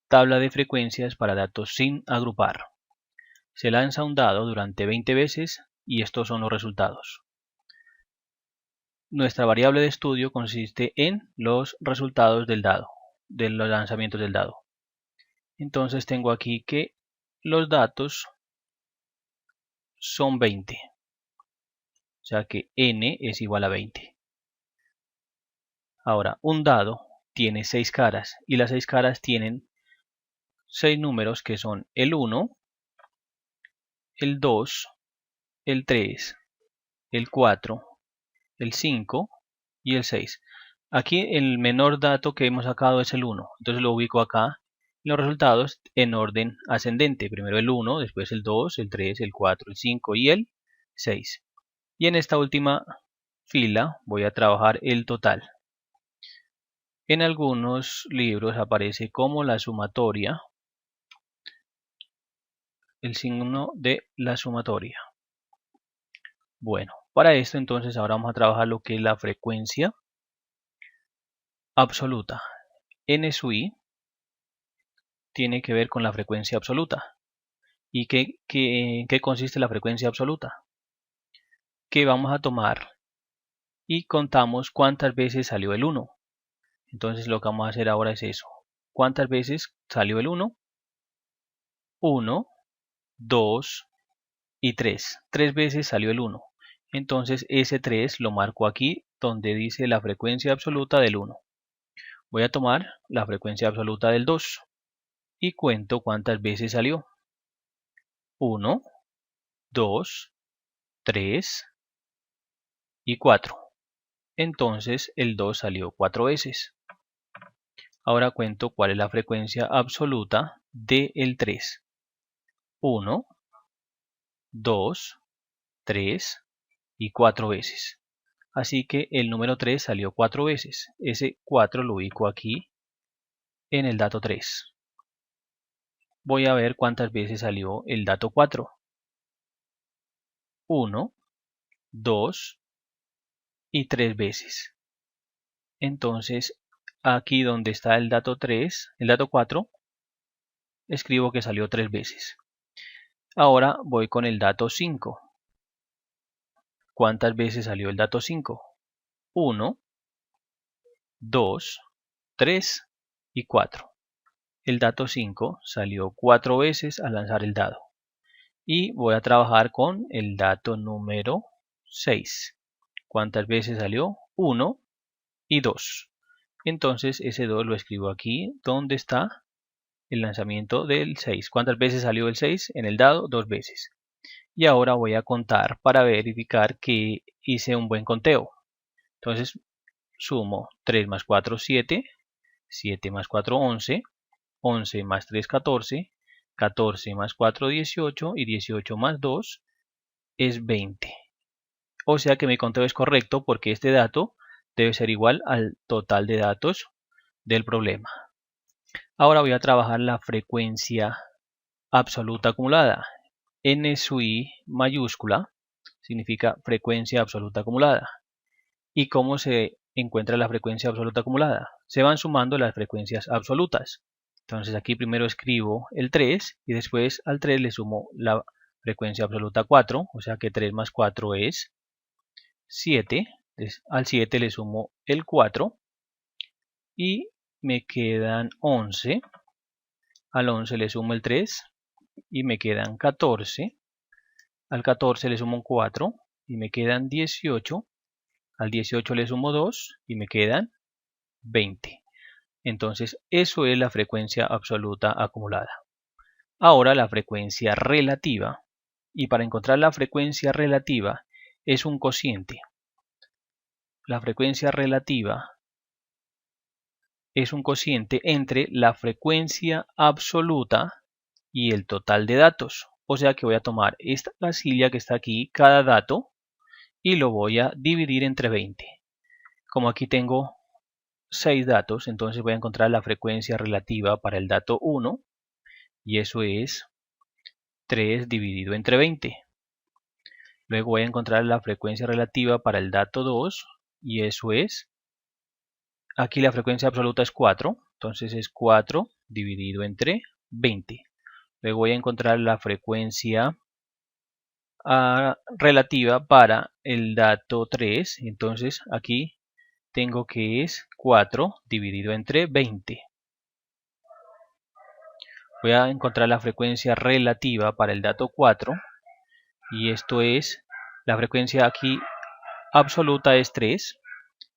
Tabla de frecuencias para datos sin agrupar. Se lanza un dado durante 20 veces y estos son los resultados. Nuestra variable de estudio consiste en los resultados del dado, de los lanzamientos del dado. Entonces tengo aquí que los datos son 20. O sea que n es igual a 20. Ahora, un dado tiene 6 caras y las 6 caras tienen 6 números que son el 1, el 2, el 3, el 4, el 5 y el 6. Aquí el menor dato que hemos sacado es el 1, entonces lo ubico acá en los resultados en orden ascendente. Primero el 1, después el 2, el 3, el 4, el 5 y el 6. Y en esta última fila voy a trabajar el total. En algunos libros aparece como la sumatoria, el signo de la sumatoria. Bueno, para esto entonces ahora vamos a trabajar lo que es la frecuencia absoluta. N sub i tiene que ver con la frecuencia absoluta. ¿Y qué consiste la frecuencia absoluta? Que vamos a tomar y contamos cuántas veces salió el 1. Entonces lo que vamos a hacer ahora es eso. ¿Cuántas veces salió el 1? 1, 2 y 3. 3 veces salió el 1. Entonces ese 3 lo marco aquí donde dice la frecuencia absoluta del 1. Voy a tomar la frecuencia absoluta del 2 y cuento cuántas veces salió. 1, 2, 3 y 4. Entonces el 2 salió 4 veces. Ahora cuento cuál es la frecuencia absoluta del 3. 1, 2, 3 y 4 veces. Así que el número 3 salió 4 veces. Ese 4 lo ubico aquí en el dato 3. Voy a ver cuántas veces salió el dato 4. 1, 2 y 3 veces. Entonces aquí donde está el dato 3, el dato 4, escribo que salió 3 veces. Ahora voy con el dato 5. ¿Cuántas veces salió el dato 5? 1, 2, 3 y 4. El dato 5 salió 4 veces al lanzar el dado. Y voy a trabajar con el dato número 6. ¿Cuántas veces salió? 1 y 2. Entonces ese 2 lo escribo aquí donde está el lanzamiento del 6. ¿Cuántas veces salió el 6? En el dado 2 veces. Y ahora voy a contar para verificar que hice un buen conteo. Entonces sumo 3 más 4, 7, 7 más 4, 11, 11 más 3, 14, 14 más 4, 18 y 18 más 2 es 20. O sea que mi conteo es correcto porque este dato debe ser igual al total de datos del problema. Ahora voy a trabajar la frecuencia absoluta acumulada. N sub i mayúscula significa frecuencia absoluta acumulada. ¿Y cómo se encuentra la frecuencia absoluta acumulada? Se van sumando las frecuencias absolutas. Entonces aquí primero escribo el 3 y después al 3 le sumo la frecuencia absoluta 4, o sea que 3 más 4 es 7. Entonces, al 7 le sumo el 4 y me quedan 11. Al 11 le sumo el 3 y me quedan 14. Al 14 le sumo un 4 y me quedan 18. Al 18 le sumo 2 y me quedan 20. Entonces eso es la frecuencia absoluta acumulada. Ahora la frecuencia relativa. Y para encontrar la frecuencia relativa es un cociente. La frecuencia relativa es un cociente entre la frecuencia absoluta y el total de datos. O sea que voy a tomar esta casilla que está aquí, cada dato, y lo voy a dividir entre 20. Como aquí tengo 6 datos, entonces voy a encontrar la frecuencia relativa para el dato 1 y eso es 3 dividido entre 20. Luego voy a encontrar la frecuencia relativa para el dato 2 y eso es, aquí la frecuencia absoluta es 4, entonces es 4 dividido entre 20. Luego voy a encontrar la frecuencia relativa para el dato 3. Entonces aquí tengo que es 4 dividido entre 20. Voy a encontrar la frecuencia relativa para el dato 4. Y esto es, la frecuencia aquí absoluta es 3.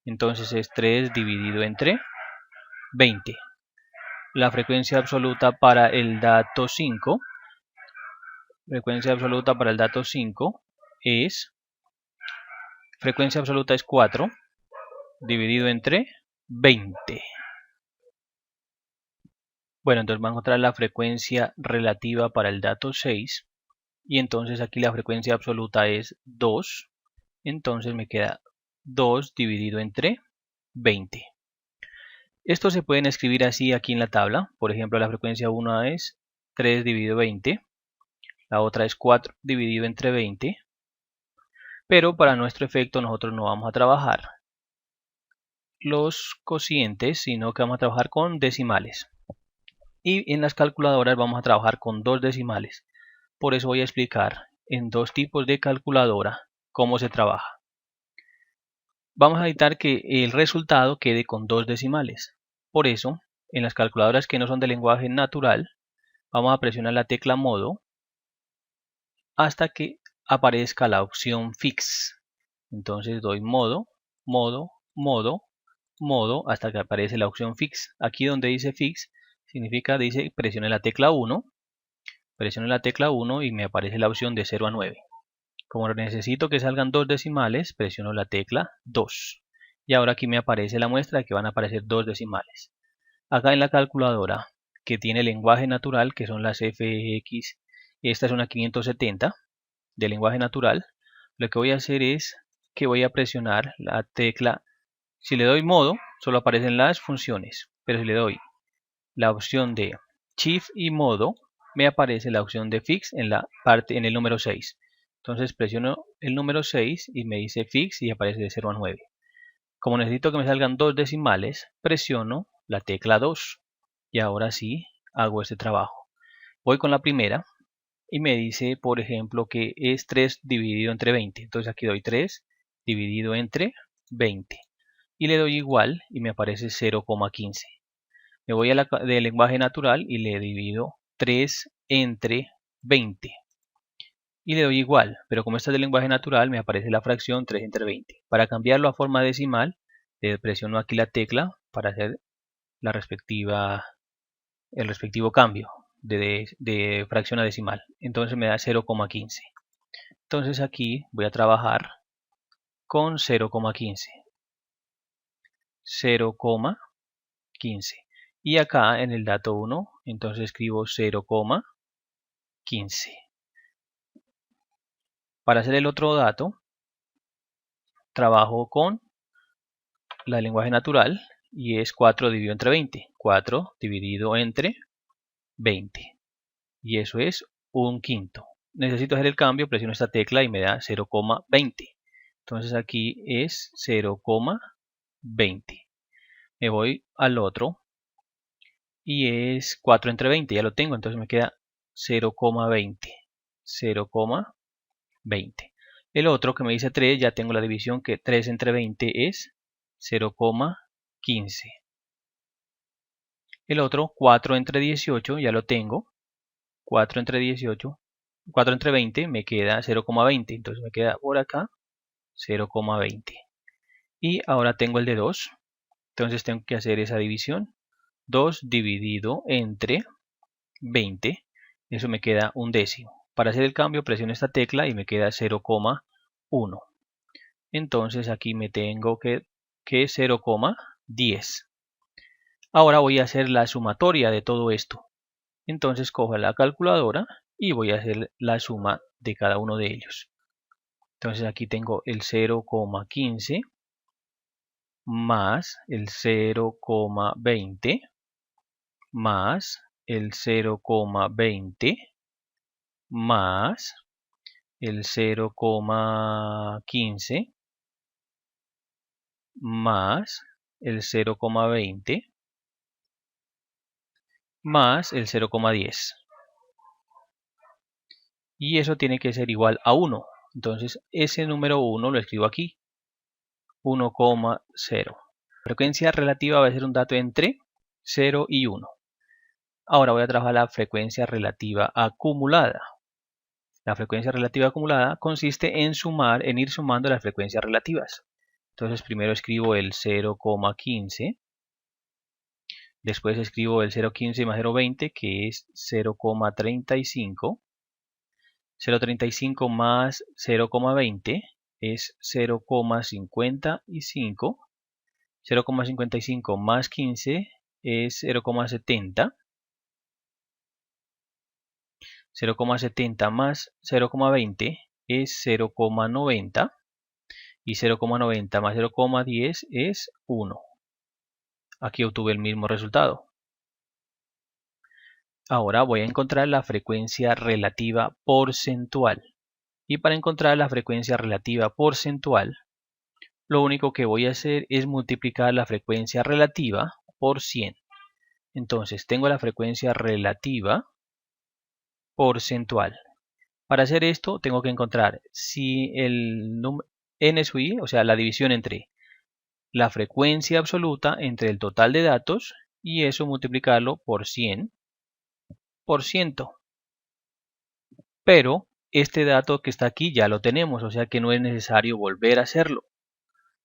Entonces es 3 dividido entre 20. La frecuencia absoluta para el dato 5. Frecuencia absoluta para el dato 5 es, frecuencia absoluta es 4 dividido entre 20. Bueno, entonces vamos a encontrar la frecuencia relativa para el dato 6. Y entonces aquí la frecuencia absoluta es 2. Entonces me queda 2 dividido entre 20. Estos se pueden escribir así aquí en la tabla. Por ejemplo, la frecuencia 1 es 3 dividido 20. La otra es 4 dividido entre 20. Pero para nuestro efecto nosotros no vamos a trabajar los cocientes, sino que vamos a trabajar con decimales. Y en las calculadoras vamos a trabajar con 2 decimales. Por eso voy a explicar en 2 tipos de calculadora cómo se trabaja. Vamos a evitar que el resultado quede con 2 decimales. Por eso, en las calculadoras que no son de lenguaje natural, vamos a presionar la tecla modo hasta que aparezca la opción fix. Entonces doy modo, modo, modo, modo hasta que aparece la opción fix. Aquí donde dice fix significa, dice presione la tecla 1, presiono la tecla 1 y me aparece la opción de 0 a 9. Como necesito que salgan 2 decimales, presiono la tecla 2. Y ahora aquí me aparece la muestra de que van a aparecer 2 decimales. Acá en la calculadora que tiene lenguaje natural, que son las FX, esta es una 570 de lenguaje natural. Lo que voy a hacer es que voy a presionar la tecla, si le doy modo, solo aparecen las funciones, pero si le doy la opción de Shift y modo, me aparece la opción de fix en la parte, en el número 6. Entonces presiono el número 6 y me dice fix y aparece de 0 a 9. Como necesito que me salgan 2 decimales, presiono la tecla 2 y ahora sí hago este trabajo. Voy con la primera y me dice, por ejemplo, que es 3 dividido entre 20. Entonces aquí doy 3 dividido entre 20 y le doy igual y me aparece 0,15. Me voy a la de lenguaje natural y le divido 3 entre 20 y le doy igual, pero como esta es de lenguaje natural me aparece la fracción 3 entre 20. Para cambiarlo a forma decimal, le presiono aquí la tecla para hacer la respectiva, el respectivo cambio de fracción a decimal. Entonces me da 0,15. Entonces aquí voy a trabajar con 0,15. 0,15. Y acá en el dato 1, entonces escribo 0,15. Para hacer el otro dato, trabajo con la lenguaje natural y es 4 dividido entre 20. 4 dividido entre 20. Y eso es un quinto. Necesito hacer el cambio, presiono esta tecla y me da 0,20. Entonces aquí es 0,20. Me voy al otro y es 4 entre 20. Ya lo tengo, entonces me queda 0,20. 0,20. El otro que me dice 3, ya tengo la división que 3 entre 20 es 0,15. El otro 4 entre 18 ya lo tengo. 4 entre 18, 4 entre 20 me queda 0,20. Entonces me queda por acá 0,20. Y ahora tengo el de 2. Entonces tengo que hacer esa división. 2 dividido entre 20. Eso me queda un décimo. Para hacer el cambio presiono esta tecla y me queda 0,1. Entonces aquí me tengo que 0,10. Ahora voy a hacer la sumatoria de todo esto. Entonces cojo la calculadora y voy a hacer la suma de cada uno de ellos. Entonces aquí tengo el 0,15 más el 0,20 más el 0,20 más el 0,15 más el 0,20 más el 0,10. Y eso tiene que ser igual a 1. Entonces ese número 1 lo escribo aquí. 1,0. Frecuencia relativa va a ser un dato entre 0 y 1. Ahora voy a trabajar la frecuencia relativa acumulada. La frecuencia relativa acumulada consiste en ir sumando las frecuencias relativas. Entonces primero escribo el 0,15. Después escribo el 0,15 más 0,20, que es 0,35. 0,35 más 0,20 es 0,55. 0,55 más 15 es 0,70. 0,70 más 0,20 es 0,90. Y 0,90 más 0,10 es 1. Aquí obtuve el mismo resultado. Ahora voy a encontrar la frecuencia relativa porcentual. Y para encontrar la frecuencia relativa porcentual, lo único que voy a hacer es multiplicar la frecuencia relativa por 100. Entonces tengo la frecuencia relativa porcentual. Para hacer esto tengo que encontrar si el n sub i, o sea, la división entre la frecuencia absoluta entre el total de datos y eso multiplicarlo por 100%. Pero este dato que está aquí ya lo tenemos, o sea que no es necesario volver a hacerlo.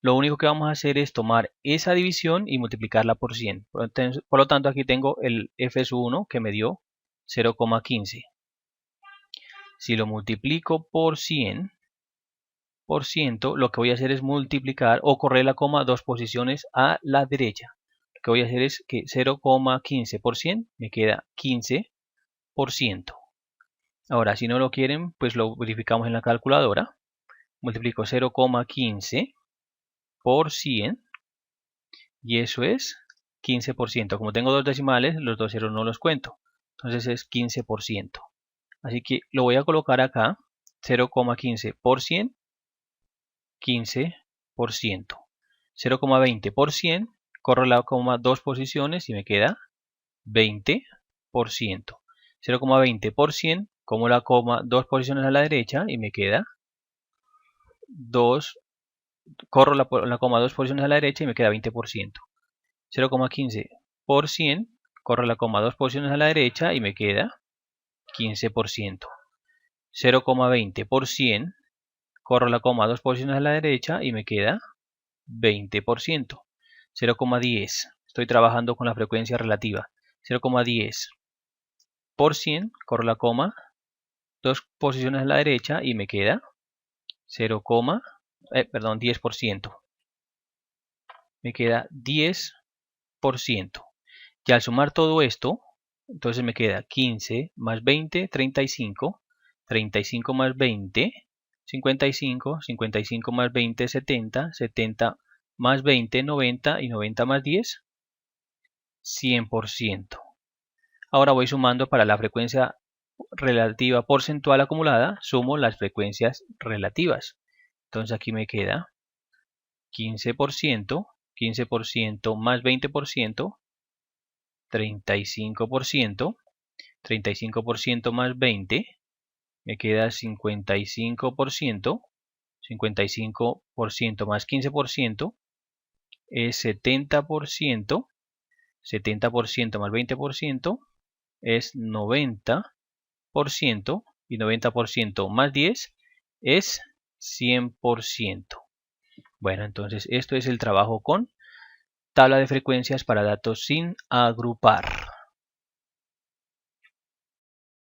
Lo único que vamos a hacer es tomar esa división y multiplicarla por 100. Por lo tanto, aquí tengo el f1 que me dio 0,15. Si lo multiplico por 100%, lo que voy a hacer es multiplicar o correr la coma 2 posiciones a la derecha. Lo que voy a hacer es que 0,15 por 100 me queda 15%. Ahora, si no lo quieren, pues lo verificamos en la calculadora. Multiplico 0,15 por 100 y eso es 15%. Como tengo dos decimales, los dos ceros no los cuento. Entonces es 15%. Así que lo voy a colocar acá. 0,15 por 100, 15%. 0,20 por 100, corro la coma 2 posiciones y me queda 20%. 0,20 por 100, como la coma 2 posiciones a la derecha y me queda 2. Corro la coma 2 posiciones a la derecha y me queda 20%. 0,15 por 100, corro la coma 2 posiciones a la derecha y me queda 15%. 0,20 por 100, corro la coma 2 posiciones a la derecha y me queda 20%. 0,10, estoy trabajando con la frecuencia relativa. 0,10 por 100, corro la coma 2 posiciones a la derecha y me queda 10%. Me queda 10%. Y al sumar todo esto, entonces me queda 15 más 20, 35. 35 más 20, 55. 55 más 20, 70. 70 más 20, 90. Y 90 más 10, 100%. Ahora voy sumando para la frecuencia relativa porcentual acumulada, sumo las frecuencias relativas. Entonces aquí me queda 15%, 15% más 20%, 35%, 35% más 20, me queda 55%, 55% más 15% es 70%, 70% más 20% es 90%, y 90% más 10 es 100%. Bueno, entonces esto es el trabajo con tabla de frecuencias para datos sin agrupar.